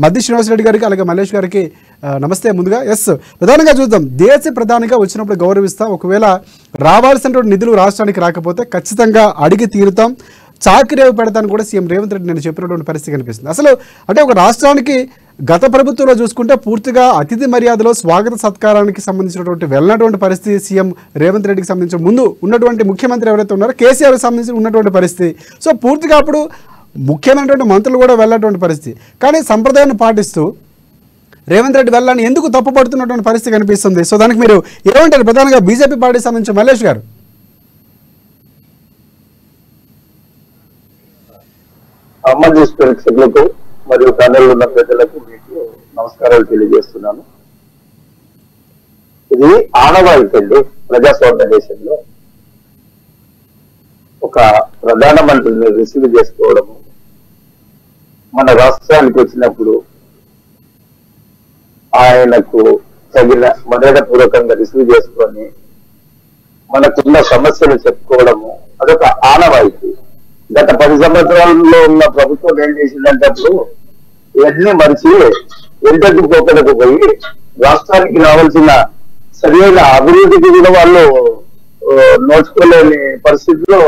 మద్ది శ్రీనివాస్ రెడ్డి గారికి అలాగే మల్లేష్ గారికి నమస్తే. ముందుగా ప్రధానంగా చూద్దాం, దేశ ప్రధానిగా వచ్చినప్పుడు గౌరవిస్తాం, ఒకవేళ రావాల్సినటువంటి నిధులు రాష్ట్రానికి రాకపోతే ఖచ్చితంగా అడిగి తీరుతాం, చాకిరేవి పెడతాను కూడా సీఎం రేవంత్ రెడ్డి నేను చెప్పినటువంటి పరిస్థితి కనిపిస్తుంది. అసలు అంటే ఒక రాష్ట్రానికి గత ప్రభుత్వంలో చూసుకుంటే పూర్తిగా అతిథి మర్యాదలో స్వాగత సత్కారానికి సంబంధించినటువంటి వెళ్ళినటువంటి పరిస్థితి సీఎం రేవంత్ రెడ్డికి సంబంధించిన ముందు ఉన్నటువంటి ముఖ్యమంత్రి ఎవరైతే ఉన్నారో కేసీఆర్కి సంబంధించి ఉన్నటువంటి పరిస్థితి. సో పూర్తిగా అప్పుడు ముఖ్యమైనటువంటి మంత్రులు కూడా వెళ్ళేటువంటి పరిస్థితి. కానీ సంప్రదాయాన్ని పాటిస్తూ రేవంత్ రెడ్డి వెళ్ళాలని ఎందుకు తప్పుపడుతున్నటువంటి పరిస్థితి కనిపిస్తుంది. సో దానికి మీరు ఏమంటారు? ప్రధానంగా బీజేపీ పార్టీకి సంబంధించిన మల్లేష్ గారు. అమ్మాజీస్ ప్రేక్షకులకు మరియు ప్యానెల్ ఉన్న ప్రజలకు మీకు నమస్కారాలు తెలియజేస్తున్నాను. ఇది ఆనవాయితీ అండి ప్రజాస్వామ్య దేశంలో ఒక ప్రధానమంత్రిని రిసీవ్ చేసుకోవడము, మన రాష్ట్రానికి వచ్చినప్పుడు ఆయనకు తగిన మర్యాదపూర్వకంగా రిసీవ్ చేసుకొని మనకున్న సమస్యలు చెప్పుకోవడము అదొక ఆనవాయితీ. గత 10 సంవత్సరాల్లో ఉన్న ప్రభుత్వం ఏం చేసిందంటే అప్పుడు ఇవన్నీ మరిచి ఎంతకు పోకలకు పోయి రాష్ట్రానికి రావాల్సిన సరైన అభివృద్ధికి కూడా వాళ్ళు నోచుకోలేని పరిస్థితిలో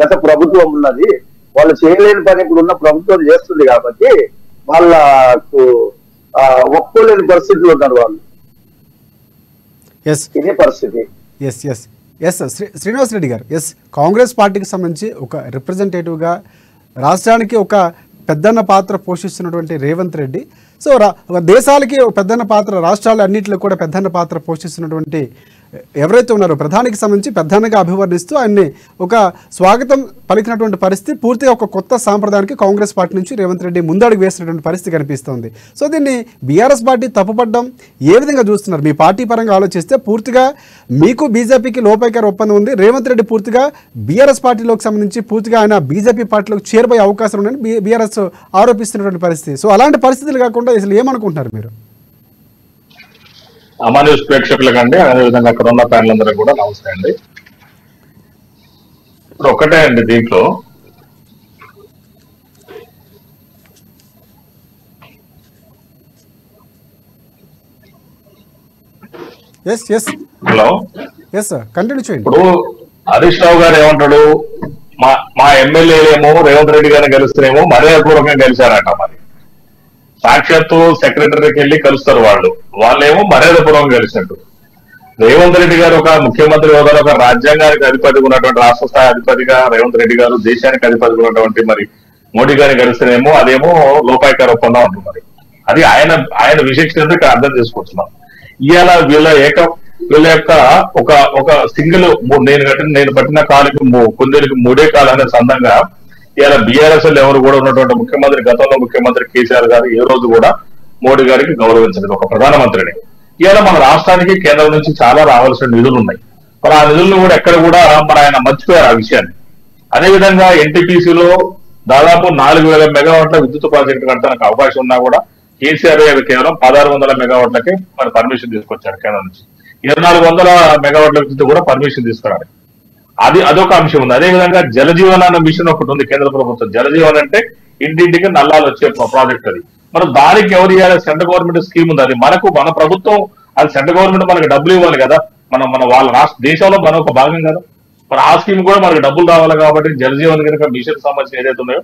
గత ప్రభుత్వం ఉన్నది. వాళ్ళు చేయలేని పని ఇప్పుడు ఉన్న ప్రభుత్వం చేస్తుంది కాబట్టి వాళ్ళకు ఒప్పుకోలేని పరిస్థితిలో ఉన్నారు వాళ్ళు. ఇదే పరిస్థితి. శ్రీనివాస్ రెడ్డి గారు, కాంగ్రెస్ పార్టీకి సంబంధించి ఒక రిప్రజెంటేటివ్గా రాష్ట్రానికి ఒక పెద్దన్న పాత్ర పోషిస్తున్నటువంటి రేవంత్ రెడ్డి, సో దేశాలకి ఒక పెద్దన్న పాత్ర, రాష్ట్రాలు అన్నింటిలో కూడా పెద్దన్న పాత్ర పోషిస్తున్నటువంటి ఎవరైతే ఉన్నారో ప్రధానికి సంబంధించి పెద్దన్నగా అభివర్ణిస్తూ ఆయన్ని ఒక స్వాగతం పలికినటువంటి పరిస్థితి, పూర్తిగా ఒక కొత్త సాంప్రదాయానికి కాంగ్రెస్ పార్టీ నుంచి రేవంత్ రెడ్డి ముందడుగు వేసినటువంటి పరిస్థితి కనిపిస్తోంది. సో దీన్ని బీఆర్ఎస్ పార్టీ తప్పుపడడం ఏ విధంగా చూస్తున్నారు? మీ పార్టీ పరంగా ఆలోచిస్తే పూర్తిగా మీకు బీజేపీకి లోపైకార ఒప్పందం ఉంది, రేవంత్ రెడ్డి పూర్తిగా బీఆర్ఎస్ పార్టీలోకి సంబంధించి పూర్తిగా ఆయన బీజేపీ పార్టీలోకి చేరిపోయే అవకాశం ఉందని బీఆర్ఎస్ ఆరోపిస్తున్నటువంటి పరిస్థితి. సో అలాంటి పరిస్థితులు కాకుండా అసలు ఏమనుకుంటున్నారు మీరు? అమా న్యూస్ ప్రేక్షకులకు అండి, అదేవిధంగా అక్కడ ఉన్న ప్యానల్ అందరూ కూడా నమస్తే అండి. ఇప్పుడు ఒక్కటే అండి, దీంట్లో హలో కంటిన్యూ చేయండి. ఇప్పుడు హరీష్ రావు గారు ఏమంటాడు, మా ఎమ్మెల్యేలేమో రేవంత్ రెడ్డి గారిని గెలుస్తేనేమో మర్యాదపూర్వకంగా గెలిచారట. మరి సాక్షాత్తు సెక్రటరీకి వెళ్ళి కలుస్తారు వాళ్ళేమో మర్యాదపూర్వకంగా కలిసినట్టు. రేవంత్ రెడ్డి గారు ఒక ముఖ్యమంత్రి హోదాలో ఒక రాజ్యాంగానికి అధిపతిగా ఉన్నటువంటి, రాష్ట్ర స్థాయి అధిపతిగా రేవంత్ రెడ్డి గారు దేశానికి అధిపతిగా ఉన్నటువంటి మరి మోడీ గారిని కలిస్తేనేమో అదేమో లోపాయికార ఒప్పందం అంటున్నారు. అది ఆయన విశేషత ఇక్కడ అర్థం చేసుకుంటున్నాం. ఇవాళ వీళ్ళ యొక్క ఒక సింగిల్ నేను పట్టిన కాలుకి కొందరికి 3 కాలు అనే సందంగా ఇలా బీఆర్ఎస్ ఎవరు కూడా ఉన్నటువంటి ముఖ్యమంత్రి, గతంలో ముఖ్యమంత్రి కేసీఆర్ గారు ఏ రోజు కూడా మోడీ గారికి గౌరవించలేదు ఒక ప్రధానమంత్రిని. ఇలా మన రాష్ట్రానికి కేంద్రం నుంచి చాలా రావాల్సిన నిధులు ఉన్నాయి. మరి ఆ నిధులను కూడా ఎక్కడ కూడా ఆయన మర్చిపోయారు ఆ విషయాన్ని. అదేవిధంగా ఎన్టీపీసీలో దాదాపు 4000 మెగావాట్ల విద్యుత్ ప్రాజెక్టు కట్టడానికి అవకాశం ఉన్నా కూడా కేసీఆర్ గారు కేవలం 1600 మెగావాట్లకే మరి పర్మిషన్ తీసుకొచ్చారు కేంద్రం నుంచి. 2400 మెగావాట్ల విద్యుత్ కూడా పర్మిషన్ తీసుకురాలి. అదొక అంశం ఉంది. అదేవిధంగా జలజీవన్ అన్న మిషన్ ఒకటి ఉంది కేంద్ర ప్రభుత్వం. జలజీవన్ అంటే ఇంటింటికి నల్లాలు వచ్చే ప్రాజెక్ట్ అది. మరి దానికి ఎవరు ఇవ్వాలి? సెంట్రల్ గవర్నమెంట్ స్కీమ్ ఉంది. అది మన ప్రభుత్వం, అది సెంట్రల్ గవర్నమెంట్ మనకి డబ్బులు ఇవ్వాలి కదా. మన వాళ్ళ రాష్ట్ర దేశంలో మన ఒక భాగం కదా. మరి ఆ స్కీమ్ కూడా మనకి డబ్బులు రావాలి కాబట్టి జలజీవన్ కనుక మిషన్ సంబంధించిన ఏదైతే ఉన్నాయో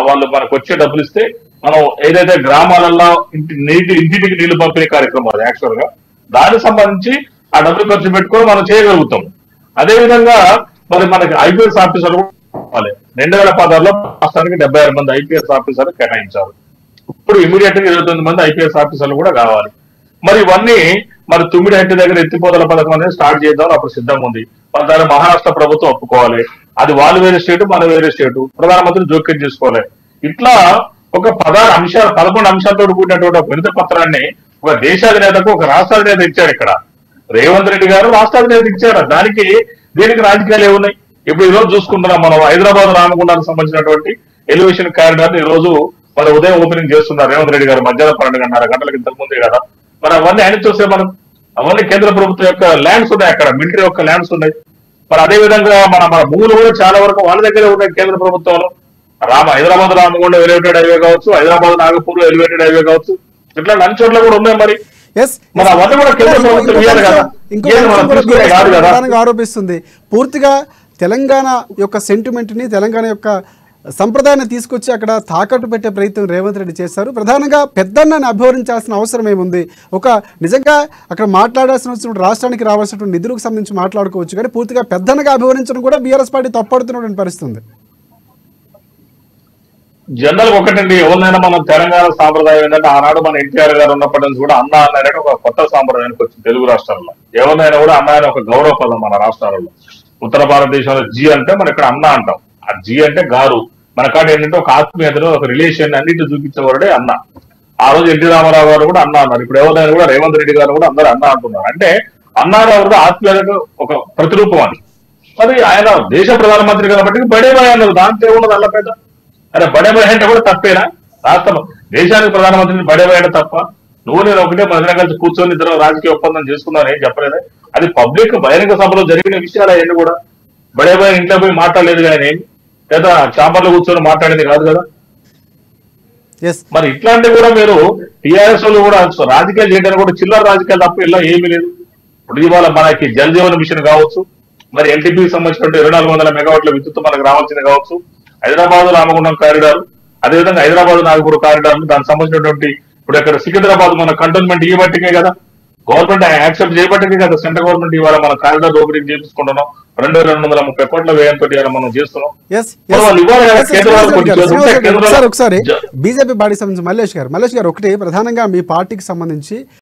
వాళ్ళు మనకు వచ్చే డబ్బులు ఇస్తే మనం ఏదైతే గ్రామాలలో ఇంటింటికి నీళ్లు పంపిణీ కార్యక్రమం అది యాక్చువల్ గా దానికి సంబంధించి ఆ డబ్బులు ఖర్చు పెట్టుకొని మనం చేయగలుగుతాం. అదేవిధంగా మరి మనకి ఐపీఎస్ ఆఫీసర్లు కూడా 2016లో రాష్ట్రానికి 76 మంది ఐపీఎస్ ఆఫీసర్లు కేటాయించారు. ఇప్పుడు ఇమీడియట్ గా 29 మంది ఐపీఎస్ ఆఫీసర్లు కూడా కావాలి. మరి ఇవన్నీ మరి తుమ్మిడిహట్టి దగ్గర ఎత్తిపోతల పథకం అనేది స్టార్ట్ చేద్దాం అప్పుడు సిద్ధంగా ఉంది. మరి దాన్ని మహారాష్ట్ర ప్రభుత్వం ఒప్పుకోవాలి. అది వాళ్ళు వేరే స్టేటు, మన వేరే స్టేటు, ప్రధానమంత్రి జోక్యం చేసుకోవాలి. ఇట్లా ఒక 11 అంశాలతో కూడినటువంటి ఒక వినతి పత్రాన్ని ఒక దేశాధినేతకు ఒక రాష్ట్రాధినేత ఇచ్చారు. ఇక్కడ రేవంత్ రెడ్డి గారు రాష్ట్రాధినేత ఇచ్చారు. దీనికి రాజకీయాలు ఏమున్నాయి? ఇప్పుడు ఈ రోజు చూసుకుంటున్నాం మనం హైదరాబాద్ రామగుండానికి సంబంధించినటువంటి ఎలివేషన్ కారిడార్ ఈ రోజు మరి ఉదయం ఓపెనింగ్ చేస్తున్నారు రేవంత్ రెడ్డి గారు. మధ్యాహ్నం 12:30 గంటలకు ఇంతకు ముందే కదా. మరి అవన్నీ ఆయన చూస్తే అవన్నీ కేంద్ర ప్రభుత్వం యొక్క ల్యాండ్స్ ఉన్నాయి, అక్కడ మిలిటరీ యొక్క ల్యాండ్స్ ఉన్నాయి. మరి అదే విధంగా మన భూములు కూడా చాలా వరకు వాళ్ళ దగ్గరే ఉన్నాయి కేంద్ర ప్రభుత్వంలో. హైదరాబాద్ రామగుండం ఎలివేటెడ్ హైవే కావచ్చు, హైదరాబాద్ నాగపూర్ ఎలివేటెడ్ హైవే కావచ్చు, ఇట్లా అన్ని చోట్ల కూడా ఉన్నాయి. మరి మన అవన్నీ కూడా కేంద్ర ప్రభుత్వం ఇవ్వాలి కదా, మనం తీసుకునే కాదు కదా. ఆరోపిస్తుంది పూర్తిగా తెలంగాణ యొక్క సెంటిమెంట్ ని, తెలంగాణ యొక్క సంప్రదాయాన్ని తీసుకొచ్చి అక్కడ తాకట్టు పెట్టే ప్రయత్నం రేవంత్ రెడ్డి చేశారు. ప్రధానంగా పెద్దన్నని అభివర్ణించాల్సిన అవసరం ఏముంది? ఒక నిజంగా అక్కడ మాట్లాడాల్సిన రాష్ట్రానికి రావాల్సినటువంటి నిధులకు సంబంధించి మాట్లాడుకోవచ్చు, కానీ పూర్తిగా పెద్దన్నగా అభివర్ణించడం కూడా బీఆర్ఎస్ పార్టీ తప్పడుతున్నటువంటి పరిస్థితుంది. జనరల్ ఒకటండి, ఎవరినైనా మనం తెలంగాణ సాంప్రదాయం ఏంటంటే ఆనాడు మన ఎన్టీఆర్ గారు ఉన్నప్పటి నుంచి కూడా అన్న అన్నారంటే ఒక కొత్త సాంప్రదాయానికి వచ్చింది తెలుగు రాష్ట్రాల్లో. ఎవరినైనా కూడా అన్న అనే ఒక గౌరవ పదం మన రాష్ట్రాలలో. ఉత్తర భారతదేశంలో జీ అంటే మనం ఇక్కడ అన్న అంటాం. ఆ జీ అంటే గారు. మన కాడ ఏంటంటే ఒక ఆత్మీయతను, ఒక రిలేషన్ అన్నింటి చూపించేవాడే అన్న. ఆ రోజు ఎన్టీ రామారావు గారు కూడా అన్న అన్నారు. ఇప్పుడు ఎవరైనా కూడా రేవంత్ రెడ్డి గారు కూడా అందరూ అన్న అంటున్నారు. అంటే అన్నారావు కూడా ఆత్మీయతకు ఒక ప్రతిరూపం అని. మరి ఆయన దేశ ప్రధానమంత్రి కాబట్టి బడే బాయ్ అన్నారు. దాంతో ఏమున్నది అల్ల పెద్ద? అరే బడే బాయ్ అంటే కూడా తప్పేనా? రాష్ట్రం దేశానికి ప్రధానమంత్రిని బడే బాయ్ అంటే తప్ప? నువ్వు నేను ఒకటే మన కలిసి కూర్చొని ఇద్దరు రాజకీయ ఒప్పందం చేసుకున్నాను ఏం చెప్పలేదే. అది పబ్లిక్ బహిరంగ సభలో జరిగిన విషయాలు అవన్నీ కూడా. బడే బాయ్ ఇంట్లో పోయి మాట్లాడలేదు కానీ ఏమి, లేదా చాంబర్లో కూర్చొని మాట్లాడేది కాదు కదా. మరి ఇట్లాంటివి కూడా మీరు టీఆర్ఎస్ వాళ్ళు కూడా రాజకీయాలు చేయడానికి కూడా చిల్లర రాజకీయాలు తప్ప ఇలా ఏమీ లేదు. ఇప్పుడు ఇవాళ మనకి జల్ జీవన్ మిషన్ కావచ్చు, మరి ఎల్టీపీకి సంబంధించినటువంటి 2400 మెగావాట్ల విద్యుత్ మనకు రావాల్సింది కావచ్చు, హైదరాబాద్ రామగుండం కారిడార్, అదేవిధంగా హైదరాబాద్ నాగపూర్ కారిడార్, దానికి సంబంధించినటువంటి ఇప్పుడు ఇక్కడ సికింద్రాబాద్ మన కంటోన్మెంట్ ఇవ్వబట్టికే కదా, గవర్నమెంట్ యాక్సెప్ట్ చేయబట్టికే కదా సెంట్రల్ గవర్నమెంట్ ఇవాళ మన కారిడార్ ఓపెనింగ్ చేపించుకుంటున్నాం. 2230 కోట్ల వ్యయంతో మనం చేస్తున్నాం. ఒకసారి బీజేపీ పార్టీకి సంబంధించి మల్లేష్ గారు ఒకటి ప్రధానంగా మీ పార్టీకి సంబంధించి